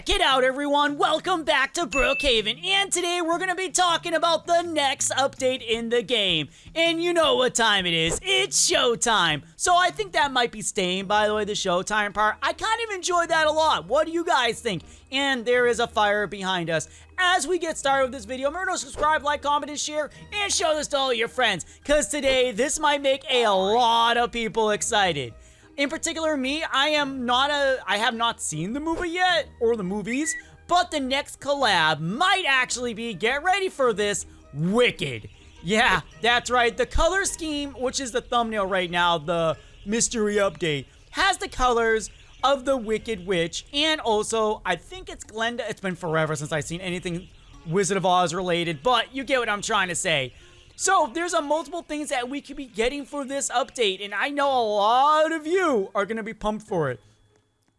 Check it out, everyone. Welcome back to Brookhaven, and today we're gonna be talking about the next update in the game. And you know what time it is. It's showtime. So I think that might be staying, by the way, the showtime part. I kind of enjoy that a lot. What do you guys think? And there is a fire behind us. As we get started with this video, remember to subscribe, like, comment, and share, and show this to all your friends, because today this might make a lot of people excited. In particular, me, I have not seen the movie yet, or the movies, but the next collab might actually be, get ready for this, Wicked. Yeah, that's right, the color scheme, which is the thumbnail right now, the mystery update, has the colors of the Wicked Witch, and also, I think it's Glenda. It's been forever since I've seen anything Wizard of Oz related, but you get what I'm trying to say. So, there's multiple things that we could be getting for this update, and I know a lot of you are going to be pumped for it.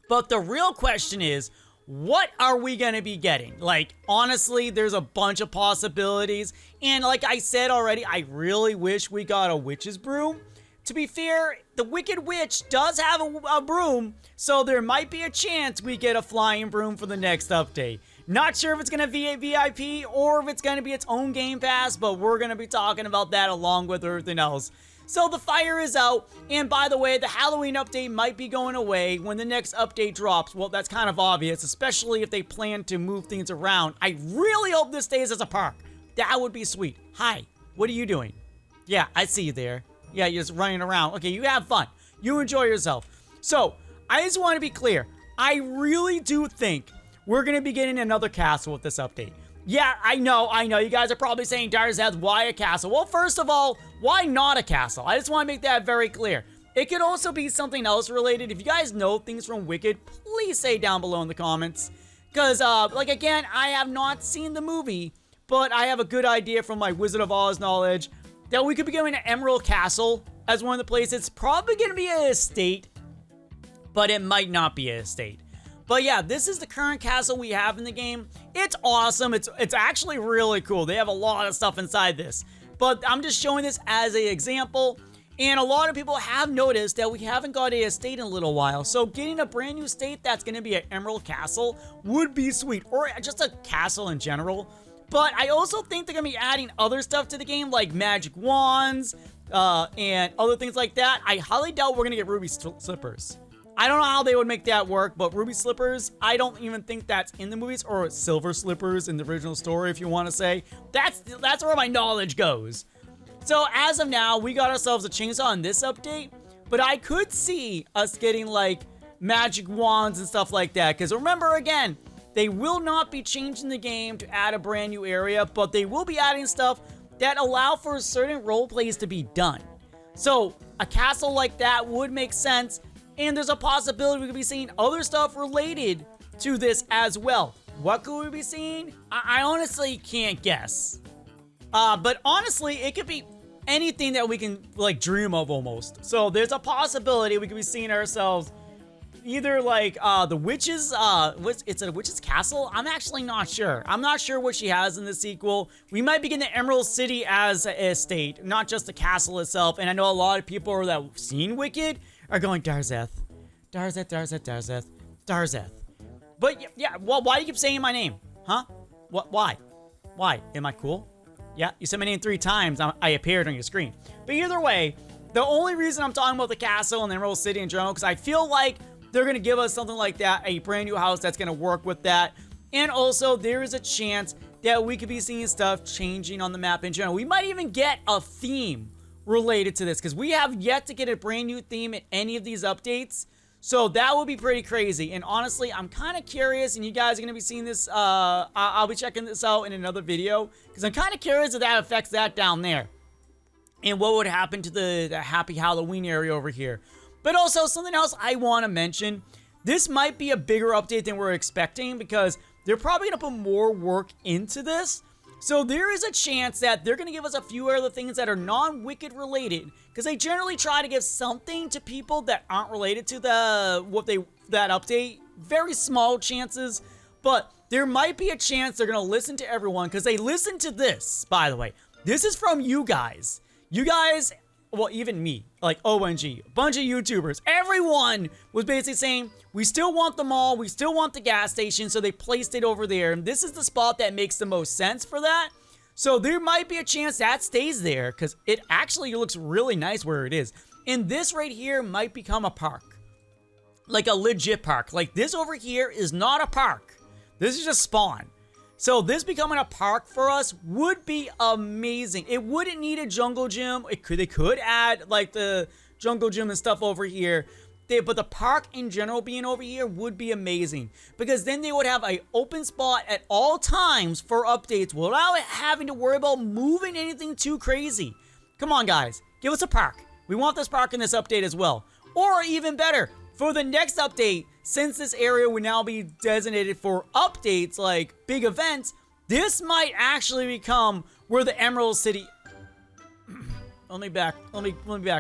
But the real question is, what are we going to be getting? Like, honestly, there's a bunch of possibilities, and like I said already, I really wish we got a witch's broom. To be fair, the Wicked Witch does have a broom, so there might be a chance we get a flying broom for the next update. Not sure if it's going to be a VIP or if it's going to be its own Game Pass, but we're going to be talking about that along with everything else. So the fire is out, and by the way, the Halloween update might be going away when the next update drops. Well, that's kind of obvious, especially if they plan to move things around. I really hope this stays as a park. That would be sweet. Hi, what are you doing? Yeah, I see you there. Yeah, you're just running around. Okay, you have fun. You enjoy yourself. So, I just want to be clear. I really do think we're going to be getting another castle with this update. Yeah, I know. You guys are probably saying, Darzeth, why a castle? Well, first of all, why not a castle? I just want to make that very clear. It could also be something else related. If you guys know things from Wicked, please say down below in the comments. Because, like, again, I have not seen the movie, but I have a good idea from my Wizard of Oz knowledge that we could be going to Emerald Castle as one of the places. It's probably going to be an estate, but it might not be an estate. But yeah, this is the current castle we have in the game. It's awesome. It's actually really cool. They have a lot of stuff inside this. But I'm just showing this as an example. And a lot of people have noticed that we haven't got an estate in a little while. So getting a brand new estate that's going to be an Emerald Castle would be sweet. Or just a castle in general. But I also think they're going to be adding other stuff to the game, like magic wands and other things like that. I highly doubt we're going to get ruby slippers. I don't know how they would make that work, but ruby slippers, I don't even think that's in the movies, or silver slippers in the original story, if you want to say. That's where my knowledge goes. So as of now, we got ourselves a chainsaw in this update, but I could see us getting like magic wands and stuff like that. Because remember, again, they will not be changing the game to add a brand new area, but they will be adding stuff that allow for certain role plays to be done. So a castle like that would make sense. And there's a possibility we could be seeing other stuff related to this as well. What could we be seeing? I honestly can't guess. But honestly, it could be anything that we can like dream of almost. So there's a possibility we could be seeing ourselves either like the witches, it's a witch's castle? I'm actually not sure. I'm not sure what she has in the sequel. We might be getting the Emerald City as an estate, not just the castle itself. And I know a lot of people that have seen Wicked are going, Darzeth. But yeah, well, why do you keep saying my name? Huh? What? Why? Why? Am I cool? Yeah, you said my name 3 times. I appeared on your screen. But either way, the only reason I'm talking about the castle and the Emerald City in general, because I feel like they're going to give us something like that, a brand new house that's going to work with that. And also, there is a chance that we could be seeing stuff changing on the map in general. We might even get a theme related to this, because we have yet to get a brand new theme in any of these updates. So that would be pretty crazy. And honestly, I'm kind of curious, and you guys are going to be seeing this, I'll be checking this out in another video, because I'm kind of curious if that affects that down there. And what would happen to the Happy Halloween area over here. But also, something else I want to mention, this might be a bigger update than we're expecting, because they're probably going to put more work into this. So there is a chance that they're going to give us a few other things that are non-Wicked related, because they generally try to give something to people that aren't related to that update. Very small chances, but there might be a chance they're going to listen to everyone, because they listen to this, by the way. This is from you guys. You guys well, even me, like O1G, a bunch of YouTubers, everyone was basically saying, we still want the mall, we still want the gas station, so they placed it over there, and this is the spot that makes the most sense for that. So there might be a chance that stays there, because it actually looks really nice where it is. And this right here might become a park. Like a legit park. Like this over here is not a park. This is just spawn. So this becoming a park for us would be amazing. It wouldn't need a jungle gym. They could add like the jungle gym and stuff over here. But the park in general being over here would be amazing. Because then they would have an open spot at all times for updates without having to worry about moving anything too crazy. Come on, guys. Give us a park. We want this park in this update as well. Or even better, for the next update, since this area would now be designated for updates like big events, this might actually become where the Emerald City... Let me back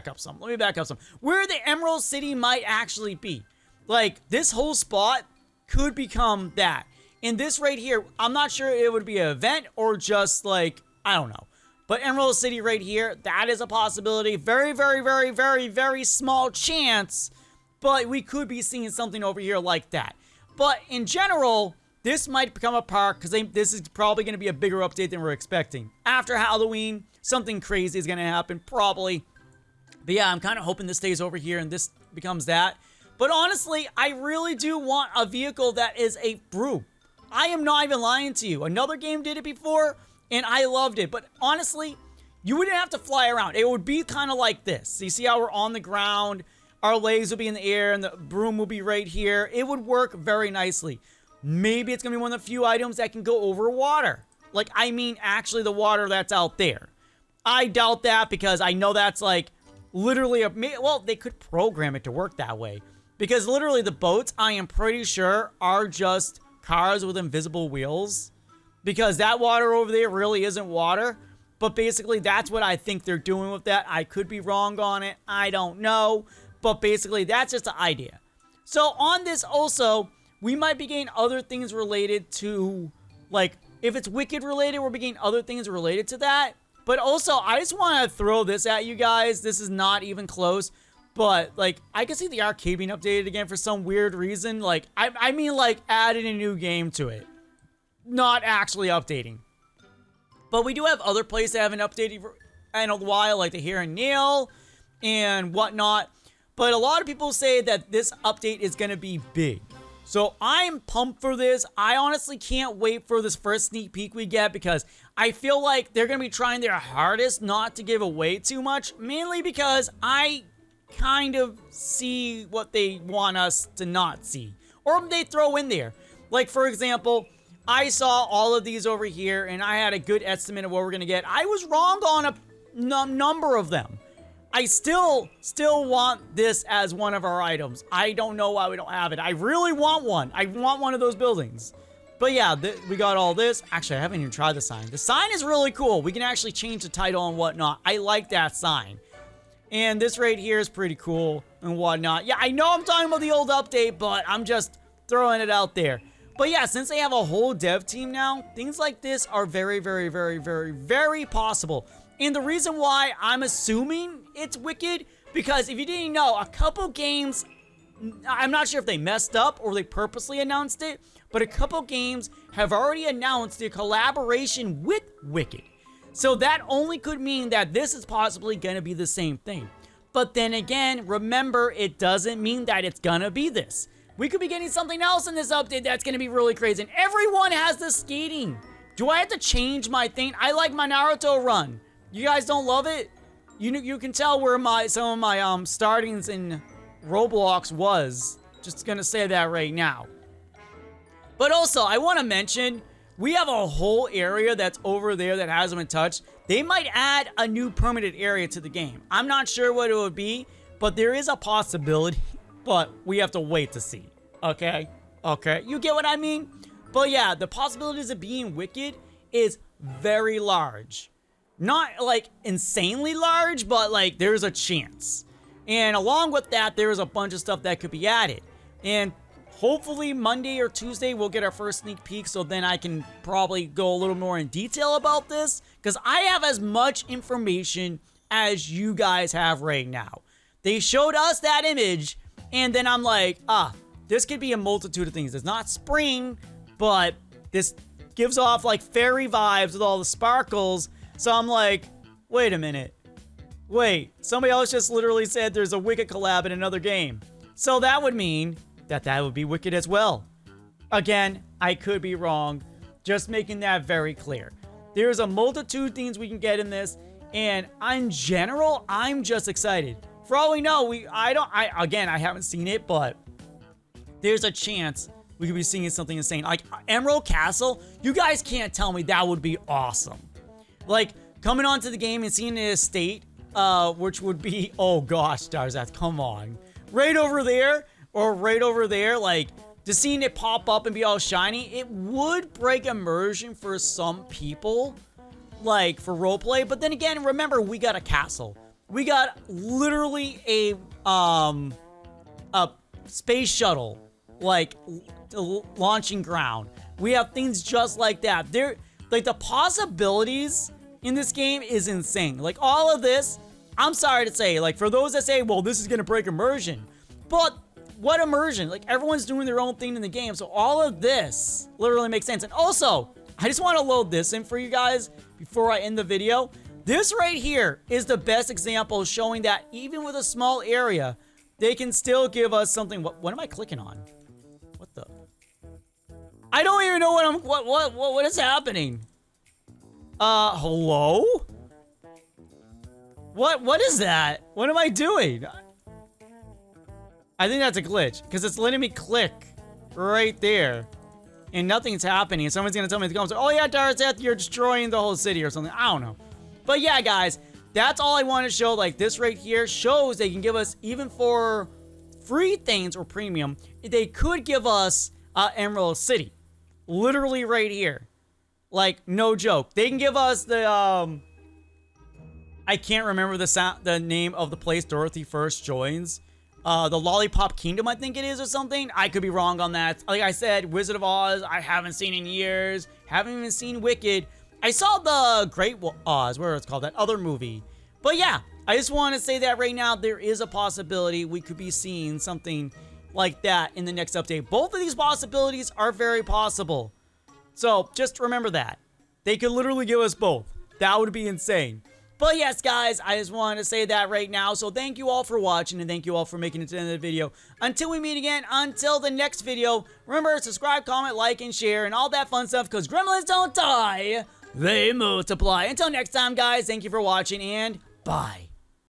up some. Where the Emerald City might actually be. Like, this whole spot could become that. And this right here, I'm not sure it would be an event or just like, I don't know. But Emerald City right here, that is a possibility. Very, very, very, very, very small chance. But we could be seeing something over here like that. But in general, this might become a park because this is probably going to be a bigger update than we're expecting. After Halloween, something crazy is going to happen, probably. But yeah, I'm kind of hoping this stays over here and this becomes that. But honestly, I really do want a vehicle that is a brew. I am not even lying to you. Another game did it before, and I loved it. But honestly, you wouldn't have to fly around. It would be kind of like this. So you see how we're on the ground? Our legs will be in the air, and the broom will be right here. It would work very nicely. Maybe it's going to be one of the few items that can go over water. Like, I mean, actually the water that's out there. I doubt that because I know that's like literally well, they could program it to work that way. Because literally the boats, I am pretty sure, are just cars with invisible wheels. Because that water over there really isn't water. But basically, that's what I think they're doing with that. I could be wrong on it. I don't know. But basically, that's just the idea. So on this also, we might be getting other things related to, like, if it's Wicked related, we're getting other things related to that. But also, I just want to throw this at you guys. This is not even close. But, like, I can see the arcade being updated again for some weird reason. Like, I mean, like, adding a new game to it. Not actually updating. But we do have other places that haven't updated in a while, like the Here and Nail and whatnot. But a lot of people say that this update is going to be big. So I'm pumped for this. I honestly can't wait for this first sneak peek we get because I feel like they're going to be trying their hardest not to give away too much. Mainly because I kind of see what they want us to not see. Or they throw in there. Like, for example, I saw all of these over here and I had a good estimate of what we're going to get. I was wrong on a number of them. I still want this as one of our items. I don't know why we don't have it. I really want one. I want one of those buildings. But yeah, we got all this. Actually, I haven't even tried the sign. The sign is really cool. We can actually change the title and whatnot. I like that sign. And this right here is pretty cool and whatnot. Yeah, I know I'm talking about the old update, but I'm just throwing it out there. But yeah, since they have a whole dev team now, things like this are very, very, very, very, very possible. And the reason why I'm assuming it's Wicked, because if you didn't know, a couple games, I'm not sure if they messed up or they purposely announced it, but a couple games have already announced their collaboration with Wicked. So that only could mean that this is possibly going to be the same thing. But then again, remember, it doesn't mean that it's going to be this. We could be getting something else in this update that's going to be really crazy. And everyone has the skating. Do I have to change my thing? I like my Naruto run. You guys don't love it? You can tell where some of my startings in Roblox was. Just gonna say that right now. But also, I want to mention, we have a whole area that's over there that hasn't been touched. They might add a new permanent area to the game. I'm not sure what it would be, but there is a possibility. But we have to wait to see. Okay? Okay, you get what I mean? But yeah, the possibilities of being Wicked is very large. Not like insanely large, but like there's a chance. And along with that, there's a bunch of stuff that could be added. And hopefully Monday or Tuesday we'll get our first sneak peek, so then I can probably go a little more in detail about this. Because I have as much information as you guys have right now. They showed us that image, and then I'm like, this could be a multitude of things. It's not spring, but this gives off like fairy vibes with all the sparkles. So I'm like, wait a minute. Wait, somebody else just literally said there's a Wicked collab in another game. So that would mean that that would be Wicked as well. Again, I could be wrong. Just making that very clear. There's a multitude of things we can get in this, and in general, I'm just excited. For all we know, I haven't seen it, but there's a chance we could be seeing something insane. Like Emerald Castle, you guys can't tell me that would be awesome. Like coming onto the game and seeing the estate, which would be, oh gosh, Darzeth, come on. Right over there, or right over there, like, just seeing it pop up and be all shiny, it would break immersion for some people, like, for roleplay. But then again, remember, we got a castle. We got literally a space shuttle, like, launching ground. We have things just like that. Like, the possibilities in this game is insane. Like, all of this, I'm sorry to say, like, for those that say, well, this is gonna break immersion, but what immersion? Like, everyone's doing their own thing in the game, so all of this literally makes sense. And also, I just want to load this in for you guys before I end the video. This right here is the best example showing that even with a small area, they can still give us something. What am I clicking on? What the? I don't even know what is happening. Hello? What is that? What am I doing? I think that's a glitch, because it's letting me click right there, and nothing's happening, and someone's gonna tell me in the comments, oh yeah, Darzeth, you're destroying the whole city or something. I don't know. But yeah, guys, that's all I want to show. Like, this right here shows they can give us, even for free things or premium, they could give us Emerald City. Literally right here. Like, no joke. They can give us the, I can't remember the name of the place Dorothy first joins. The Lollipop Kingdom, I think it is, or something. I could be wrong on that. Like I said, Wizard of Oz, I haven't seen in years. Haven't even seen Wicked. I saw the Great Oz, where it's called, that other movie. But yeah, I just want to say that right now, there is a possibility we could be seeing something like that in the next update. Both of these possibilities are very possible. So just remember that. They could literally give us both. That would be insane. But yes, guys, I just wanted to say that right now. So thank you all for watching, and thank you all for making it to the end of the video. Until we meet again, until the next video, remember, subscribe, comment, like, and share, and all that fun stuff, because gremlins don't die, they multiply. Until next time, guys, thank you for watching, and bye.